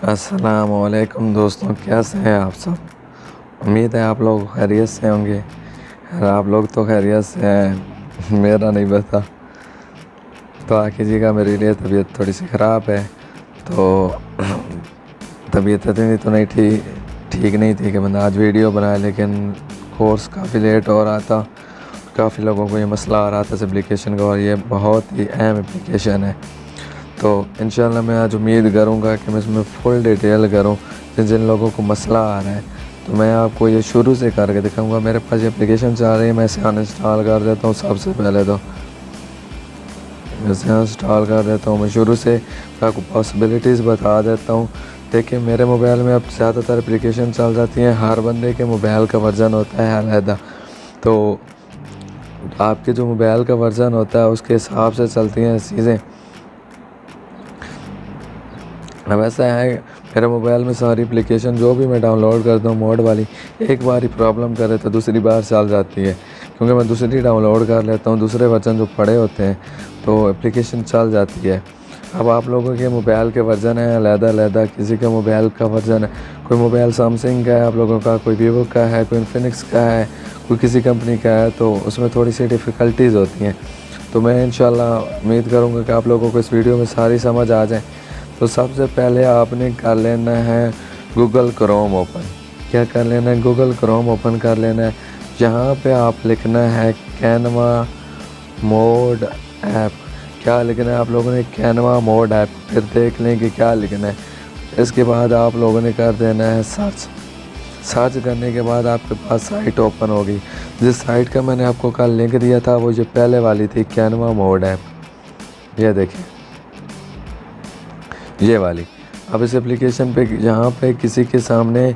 अस्सलामुअलैकुम दोस्तों, कैसे हैं आप सब। उम्मीद है आप लोग खैरियत से होंगे। और आप लोग तो खैरियत से हैं, मेरा नहीं पता। तो आखिर जी का मेरे लिए तबीयत थोड़ी सी ख़राब है। तो तबीयत इतनी तो नहीं ठीक नहीं थी कि मैंने आज वीडियो बनाया, लेकिन कोर्स काफ़ी लेट हो रहा था। काफ़ी लोगों को ये मसला आ रहा था इस एप्लीकेशन का, और ये बहुत ही अहम एप्लीकेशन है। तो इंशाल्लाह मैं आज उम्मीद करूँगा कि मैं इसमें फुल डिटेल करूँ जिन लोगों को मसला आ रहा है। तो मैं आपको ये शुरू से करके दिखाऊंगा। मेरे पास ये एप्लीकेशन चल रही है, मैं इसे अनइंस्टॉल कर देता हूँ। सबसे पहले तो इसे इंस्टॉल कर देता हूँ। मैं शुरू से आपको पॉसिबिलिटीज़ बता देता हूँ। देखिए, मेरे मोबाइल में अब ज़्यादातर एप्लीकेशन चल जाती हैं। हर बंदे के मोबाइल का वर्जन होता है अलहदा। तो आपके जो मोबाइल का वर्जन होता है उसके हिसाब से चलती हैं चीज़ें। अब ऐसा है, मेरे मोबाइल में सारी एप्लीकेशन जो भी मैं डाउनलोड करता हूँ मोड वाली, एक बार ही प्रॉब्लम करे तो दूसरी बार चल जाती है, क्योंकि मैं दूसरी डाउनलोड कर लेता हूँ। दूसरे वर्जन जो पड़े होते हैं तो एप्लीकेशन चल जाती है। अब आप लोगों के मोबाइल के वर्जन है अलहदा, किसी के मोबाइल का वर्जन है, कोई मोबाइल सैमसंग का है आप लोगों का, कोई वीवो का है, कोई इन्फिनिक्स का है, कोई किसी कंपनी का है, तो उसमें थोड़ी सी डिफ़िकल्टीज़ होती हैं। तो मैं इंशाल्लाह उम्मीद करूँगा कि आप लोगों को इस वीडियो में सारी समझ आ जाए। तो सबसे पहले आपने कर लेना है गूगल क्रोम ओपन। क्या कर लेना है? गूगल क्रोम ओपन कर लेना है। जहाँ पे आप लिखना है कैनवा मोड ऐप। क्या लिखना है आप लोगों ने? Canva mode app. फिर देख लें कि क्या लिखना है। इसके बाद आप लोगों ने कर देना है सर्च करने के बाद आपके पास साइट ओपन होगी। जिस साइट का मैंने आपको कल लिंक दिया था वो जो पहले वाली थी, कैनवा मोड ऐप। ये देखें, ये वाली। अब इस एप्लीकेशन पे यहाँ पे किसी के सामने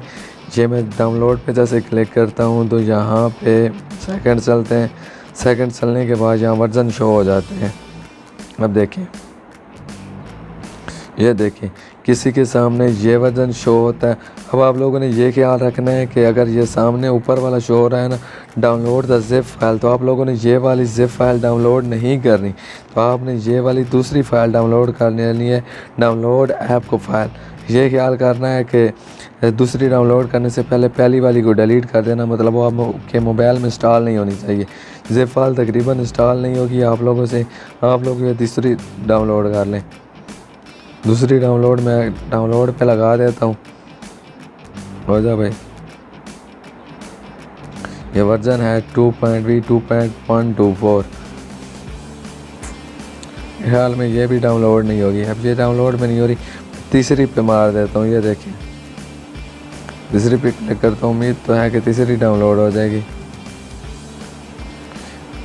ये मैं डाउनलोड पे जैसे क्लिक करता हूँ तो यहाँ पे सेकंड चलते हैं। सेकंड चलने के बाद यहाँ वर्जन शो हो जाते हैं। अब देखें, ये देखें, किसी के सामने ये वर्जन शो होता है। अब आप लोगों ने ये ख्याल रखना है कि अगर ये सामने ऊपर वाला शो हो रहा है ना, डाउनलोड द जिप फाइल, तो आप लोगों ने ये वाली जिप फाइल डाउनलोड नहीं करनी। तो आपने ये वाली दूसरी फ़ाइल डाउनलोड कर लेनी है, डाउनलोड ऐप को फ़ाइल। ये ख्याल करना है कि दूसरी डाउनलोड करने से पहले पहली वाली को डिलीट कर देना, मतलब वो आपके मोबाइल में इंस्टॉल नहीं होनी चाहिए। जिप फाइल तकरीबन इंस्टॉल नहीं होगी आप लोगों से। आप लोग ये दूसरी डाउनलोड कर लें। दूसरी डाउनलोड मैं डाउनलोड पे लगा देता हूँ। हो जा भाई, ये वर्जन है 2.124। ख्याल में ये भी डाउनलोड नहीं होगी। अब ये डाउनलोड में नहीं हो रही, तीसरी पे मार देता हूँ। ये देखिए, तीसरी पे क्लिक करता हूँ। उम्मीद तो है कि तीसरी डाउनलोड हो जाएगी।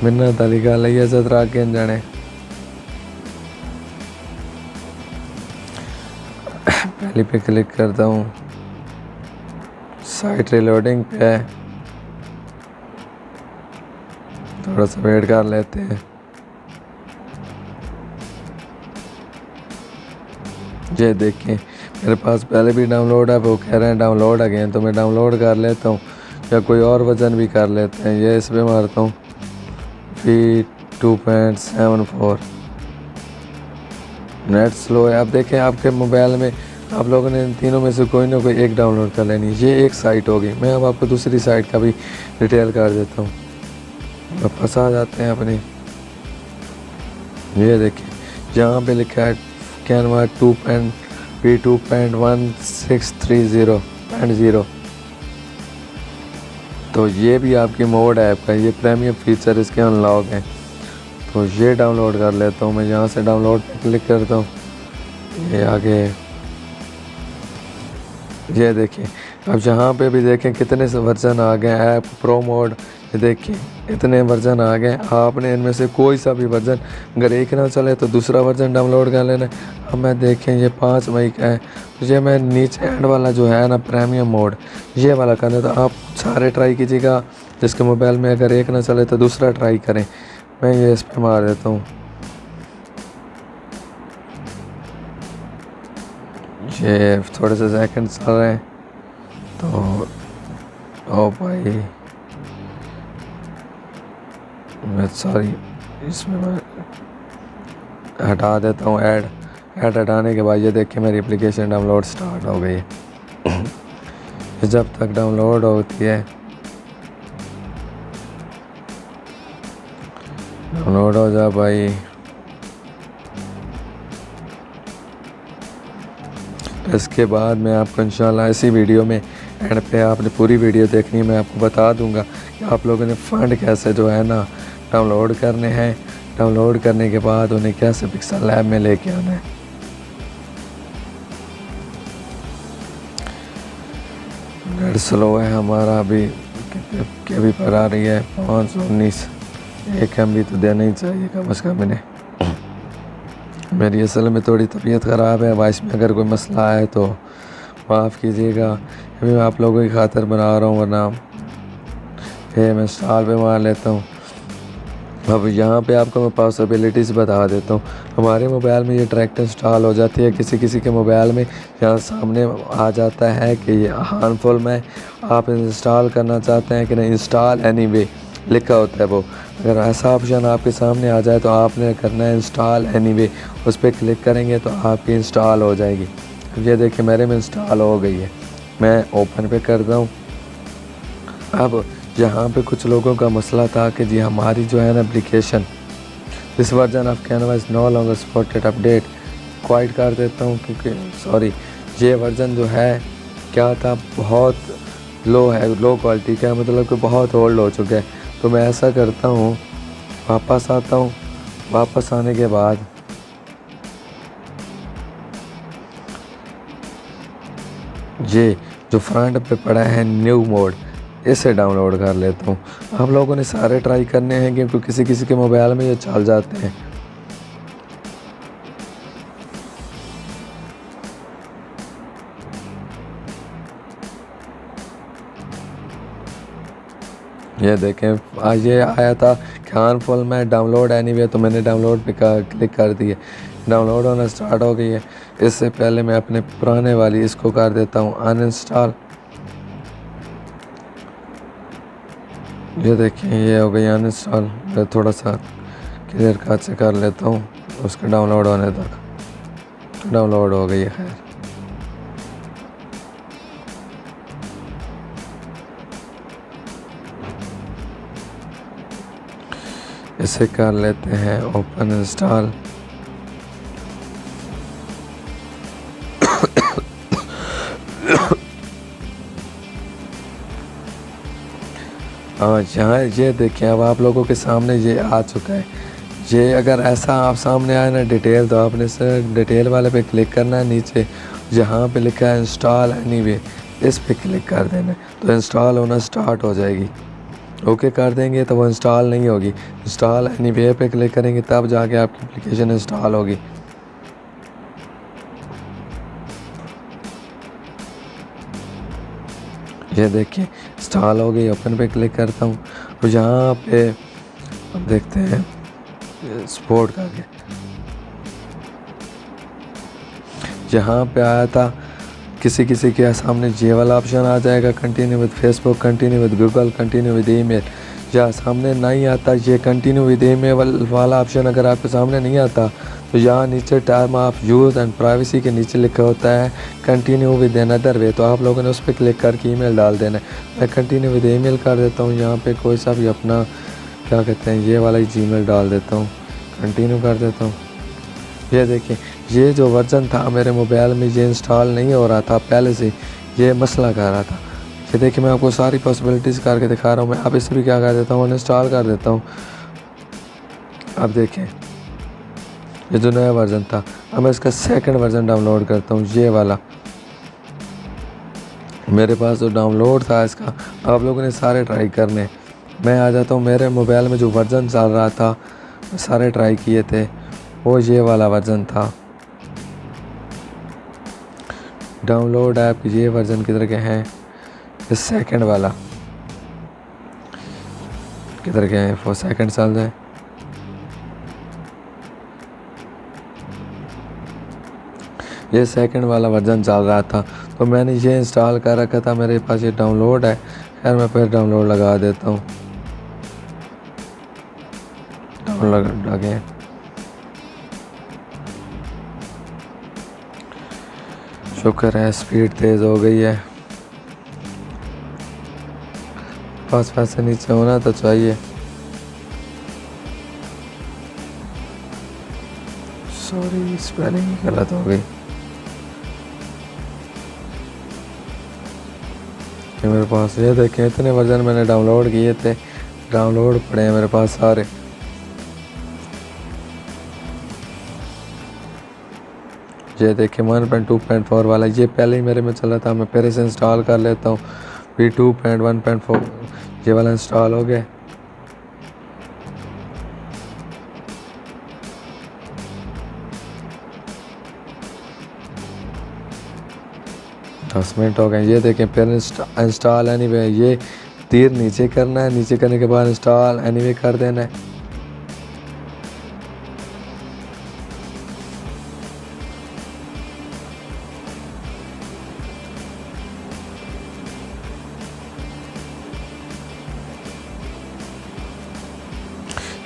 मिन्नत अली का लैया सतरा के जाने। पहले पे क्लिक करता हूँ, साइट रीलोडिंग पे है, थोड़ा सा वेट कर लेते हैं। ये देखें, मेरे पास पहले भी डाउनलोड है, वो कह रहे हैं डाउनलोड अगेन, तो मैं डाउनलोड कर लेता हूँ या कोई और वर्जन भी कर लेते हैं। ये इस पर मारता हूँ V2.74। नेट स्लो है। अब देखें, आपके मोबाइल में आप लोगों ने इन तीनों में से कोई ना कोई एक डाउनलोड कर लेनी। ये एक साइट होगी। मैं अब आपको दूसरी साइट का भी डिटेल कर देता हूँ। वापस आ जाते हैं अपनी। ये देखिए, जहाँ पे लिखा है कैनवा V2.1630.0। तो ये भी आपकी मोड ऐप का ये प्रीमियम फीचर इसके अनलॉक है। तो ये डाउनलोड कर लेता हूँ। मैं यहाँ से डाउनलोड पे क्लिक करता हूँ। ये आगे, ये देखिए, अब जहाँ पे भी देखें कितने से वर्जन आ गए। ऐप प्रो मोड, ये देखिए इतने वर्जन आ गए। आपने इनमें से कोई सा भी वर्जन अगर एक ना चले तो दूसरा वर्जन डाउनलोड कर लेना। अब मैं देखें, ये 5 मई का है, तो ये मैं नीचे एंड वाला जो है ना प्रीमियम मोड, ये वाला करना। तो आप सारे ट्राई कीजिएगा। जिसके मोबाइल में अगर एक ना चले तो दूसरा ट्राई करें। मैं ये इस पर मार देता हूँ। ये थोड़े से सेकंड चल रहे हैं। तो ओ भाई, मैं सॉरी, इसमें मैं हटा देता हूँ। ऐड हटाने के बाद ये देखिए मेरी एप्लीकेशन डाउनलोड स्टार्ट हो गई है। ये जब तक डाउनलोड होती है, डाउनलोड हो जा भाई। इसके बाद मैं आपको इंशाल्लाह इसी वीडियो में एंड पे आपने पूरी वीडियो देखनी है, मैं आपको बता दूंगा कि आप लोगों ने फ़ंड कैसे जो है ना डाउनलोड करने हैं। डाउनलोड करने के बाद उन्हें कैसे पिक्सल लैब में लेके आना है। नेट स्लो है हमारा, अभी के भी पर आ रही है 519। 1 MB तो देना ही चाहिए कम अज़ कम इन्हें। मेरी असल में थोड़ी तबीयत ख़राब है, वॉइस में अगर कोई मसला आए तो माफ़ कीजिएगा। अभी मैं आप लोगों की खातिर बना रहा हूँ, वरना फिर मैं इंस्टॉल पे मार लेता हूँ। अब यहाँ पे आपको मैं पॉसिबिलिटीज़ बता देता हूँ। हमारे मोबाइल में ये डायरेक्ट इंस्टॉल हो जाती है, किसी किसी के मोबाइल में यहाँ सामने आ जाता है कि ये हार्मफुल में आप इंस्टॉल करना चाहते हैं कि नहीं, इंस्टॉल एनीवे लिखा होता है वो। अगर ऐसा ऑप्शन आपके सामने आ जाए तो आपने करना है इंस्टॉल एनीवे, उस पर क्लिक करेंगे तो आपकी इंस्टॉल हो जाएगी। ये देखिए मेरे में इंस्टॉल हो गई है, मैं ओपन पे करता हूँ। अब यहाँ पे कुछ लोगों का मसला था कि जी हमारी जो है ना application, this version of Canva is no longer supported, update quite कर देता हूँ क्योंकि सॉरी ये वर्जन जो है क्या था, बहुत लो है, लो क्वालिटी का, मतलब कि बहुत ओल्ड हो चुका है। तो मैं ऐसा करता हूँ, वापस आता हूँ। वापस आने के बाद ये जो फ्रंट पे पड़ा है न्यू मोड, इसे डाउनलोड कर लेता हूँ। आप लोगों ने सारे ट्राई करने हैं क्योंकि किसी किसी के मोबाइल में ये चल जाते हैं। ये देखें आज ये आया था हार्मफुल में डाउनलोड एनीवे, तो मैंने डाउनलोड पे क्लिक कर दिया, डाउनलोड होना स्टार्ट हो गई है। इससे पहले मैं अपने पुराने वाली इसको कर देता हूँ अनइंस्टॉल। ये देखिए ये हो गई अनइंस्टॉल। मैं थोड़ा सा क्लियर कट से कर लेता हूँ, उसके डाउनलोड होने तक डाउनलोड हो गई है। खैर इसे कर लेते हैं ओपन इंस्टॉल। हाँ यहाँ ये देखिए अब आप लोगों के सामने ये आ चुका है। ये अगर ऐसा आप सामने आए ना डिटेल, तो आपने सर डिटेल वाले पे क्लिक करना है, नीचे जहाँ पे लिखा है इंस्टॉल एनीवे इस पे क्लिक कर देना है, तो इंस्टॉल होना स्टार्ट हो जाएगी। ओके कर देंगे तो वो इंस्टॉल नहीं होगी। इंस्टॉल एनीवे पे क्लिक करेंगे तब जाके आपकी एप्लीकेशन इंस्टॉल होगी। ये देखिए इंस्टॉल हो गई। ओपन पे क्लिक करता हूँ तो यहाँ पे अब देखते हैं सपोर्ट करके, यहाँ पे आया था किसी किसी के सामने ये वाला ऑप्शन आ जाएगा, continue with Facebook, continue with Google, continue with email. या सामने नहीं आता ये कंटिन्यू विद ईमेल वाला ऑप्शन, अगर आपके सामने नहीं आता तो यहाँ नीचे term of use and privacy के नीचे लिखा होता है कंटिन्यू विद अनदर वे, तो आप लोगों ने उस पर क्लिक करके ईमेल डाल देना है। मैं कंटिन्यू विद ईमेल कर देता हूँ, यहाँ पे कोई सा भी अपना क्या कहते हैं ये वाला ही जीमेल डाल देता हूँ, कंटिन्यू कर देता हूँ। ये देखिए ये जो वर्जन था मेरे मोबाइल में ये इंस्टॉल नहीं हो रहा था, पहले से ये मसला कर रहा था। ये देखिए मैं आपको सारी पॉसिबिलिटीज़ करके दिखा रहा हूँ। मैं अब इसे भी क्या कर देता हूँ, अनइंस्टॉल कर देता हूँ। अब देखें ये जो नया वर्जन था, अब मैं इसका सेकंड वर्जन डाउनलोड करता हूँ, ये वाला मेरे पास जो डाउनलोड था इसका। आप लोगों ने सारे ट्राई करने, मैं आ जाता हूँ मेरे मोबाइल में जो वर्जन चल रहा था सारे ट्राई किए थे, वो ये वाला वर्जन था। डाउनलोड ऐप ये वर्जन किधर के हैं, इस सेकंड वाला किधर के हैं, 4 सेकंड चल जाए। ये सेकंड वाला वर्जन चल रहा था तो मैंने ये इंस्टॉल कर रखा था, मेरे पास ये डाउनलोड है। खैर मैं फिर डाउनलोड लगा देता हूँ, डाउनलोड लगे। शुक्र है स्पीड तेज़ हो गई है। पास से नीचे होना तो चाहिए। सॉरी स्पेलिंग गलत हो गई। कि मेरे पास ये देखें इतने वर्जन मैंने डाउनलोड किए थे, डाउनलोड पड़े हैं मेरे पास सारे। ये देखें 1.2.4 वाला, ये पहले ही मेरे में चला था, मैं फिर इसे इंस्टॉल कर लेता हूँ। फिर 2.1.4 ये वाला इंस्टॉल हो गया। मिनट हो गए। ये देखें फिर इंस्टॉल एनीवे, ये तीर नीचे करना है, नीचे करने के बाद इंस्टॉल एनीवे कर देना है।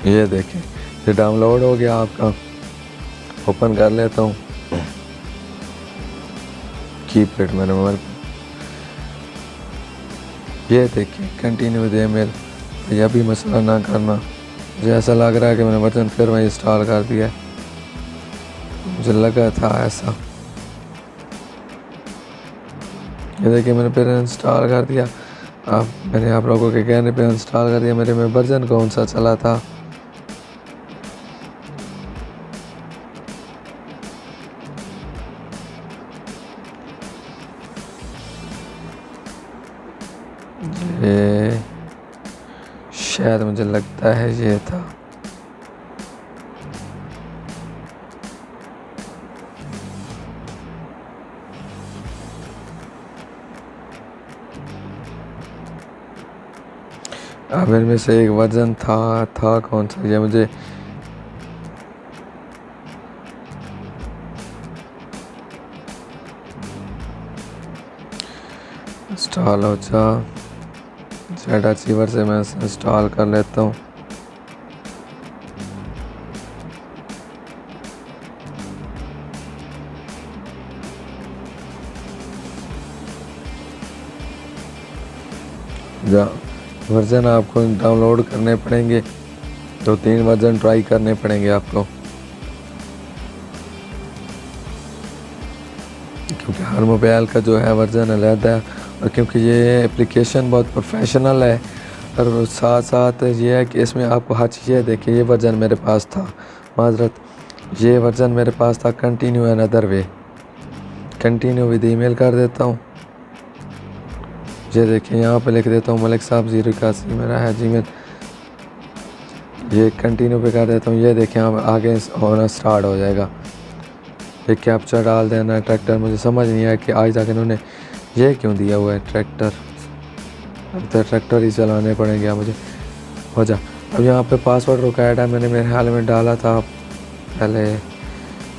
ये देखें ये डाउनलोड हो गया आपका। ओपन कर लेता हूँ कीपैड मेरे मोबाइल पर। ये देखिए कंटिन्यू विद ईमेल, यह भी मसला ना करना। मुझे ऐसा लग रहा है कि मैंने वर्जन फिर वही इंस्टॉल कर दिया है, मुझे लगा था ऐसा। ये देखिए मैंने फिर इंस्टॉल कर दिया। अब मैंने आप लोगों के कहने पे इंस्टॉल कर दिया। मेरे में वर्जन कौन सा चला था, ये शायद मुझे लगता है ये था। अब इनमें से एक वर्जन था कौन सा, ये मुझे इंस्टॉल हो जा। जेड अचीवर से मैं इंस्टॉल कर लेता हूँ। वर्जन आपको डाउनलोड करने पड़ेंगे, 2-3 वर्जन ट्राई करने पड़ेंगे आपको, क्योंकि हर मोबाइल का जो है वर्जन अलग है। और क्योंकि ये एप्लीकेशन बहुत प्रोफेशनल है, और साथ साथ ये है कि इसमें आपको हर चीज़ देखिए। ये वर्जन मेरे पास था, माजरत ये वर्जन मेरे पास था continue another way, continue with email कर देता हूँ। ये देखिए यहाँ पे लिख देता हूँ मलिक साहब 081 मेरा है जीमेल, ये कंटिन्यू पे कर देता हूँ। ये देखिए यहाँ आगे होना स्टार्ट हो जाएगा। ये कैप्चर डाल देना है। ट्रैक्टर मुझे समझ नहीं आया कि आज तक इन्होंने ये क्यों दिया हुआ है ट्रैक्टर। अब तो ट्रैक्टर ही चलाने पड़ेंगे मुझे। हो जा। अब यहाँ पे पासवर्ड रिक्वायर्ड है, मैंने मेरे हाल में डाला था पहले।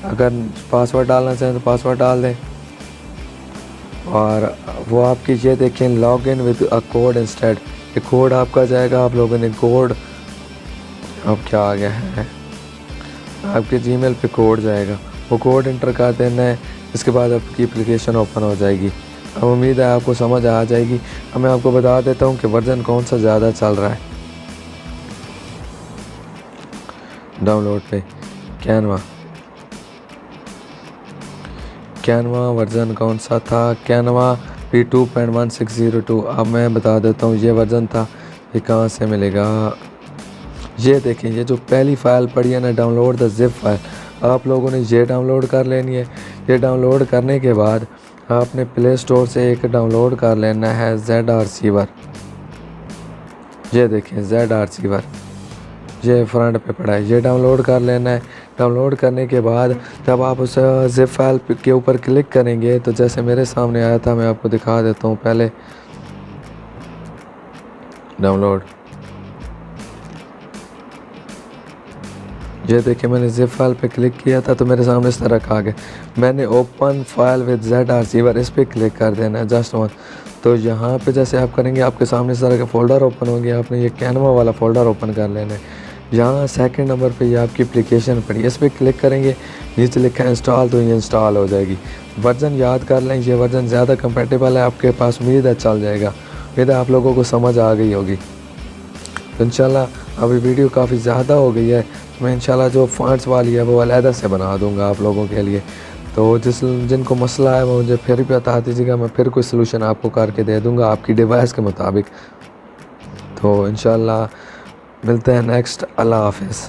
अगर पासवर्ड डालना चाहें तो पासवर्ड डाल दें, और वो आपकी ये देखें log in with a code instead. ये कोड आपका जाएगा, आप लोगों ने कोड, अब क्या आ गया है, आपके जीमेल पे कोड जाएगा, वो कोड इंटर कर देना है। इसके बाद आपकी एप्लीकेशन ओपन हो जाएगी। अब उम्मीद है आपको समझ आ जाएगी। अब मैं आपको बता देता हूँ कि वर्जन कौन सा ज़्यादा चल रहा है डाउनलोड पे। कैनवा वर्जन कौन सा था, कैनवा P2.1602। अब मैं बता देता हूँ ये वर्जन था। ये कहाँ से मिलेगा, ये देखें ये जो पहली फ़ाइल पड़ी है ना, डाउनलोड द जिप फाइल, आप लोगों ने ये डाउनलोड कर लेनी है। ये डाउनलोड करने के बाद आपने प्ले स्टोर से एक डाउनलोड कर लेना है ZRCeiver। ये देखें ZRCeiver, ये फ्रंट पे पड़ा है, ये डाउनलोड कर लेना है। डाउनलोड करने के बाद जब आप उस जिप फाइल के ऊपर क्लिक करेंगे तो जैसे मेरे सामने आया था, मैं आपको दिखा देता हूँ पहले। डाउनलोड, ये देखिए मैंने जिप फाइल पे क्लिक किया था तो मेरे सामने इस तरह आ गया। मैंने ओपन फाइल विद ZRCeiver इस पर क्लिक कर देना है, जस्ट वन। तो यहाँ पे जैसे आप करेंगे आपके सामने इस तरह का फ़ोल्डर ओपन होंगे। आपने ये कैनवा वाला फ़ोल्डर ओपन कर लेना है। यहाँ सेकंड नंबर पे ये आपकी एप्लीकेशन पड़ी, इस पर क्लिक करेंगे, नीचे लिखा है इंस्टॉल, तो ये इंस्टॉल हो जाएगी। वर्जन याद कर लें, ये वर्जन ज़्यादा कंपेटेबल है आपके पास, उम्मीद है चल जाएगा। उम्मीद है आप लोगों को समझ आ गई होगी। तो इंशाल्लाह अभी वीडियो काफ़ी ज़्यादा हो गई है, मैं इंशाल्लाह जो फ़ॉन्ट्स वाली है वो अलहदा से बना दूँगा आप लोगों के लिए। तो जिनको मसला है वो मुझे फिर भी बता दीजिएगा, मैं फिर कोई सलूशन आपको करके दे दूँगा आपकी डिवाइस के मुताबिक। तो इंशाल्लाह मिलते हैं नेक्स्ट। अल्लाह हाफ़िज़।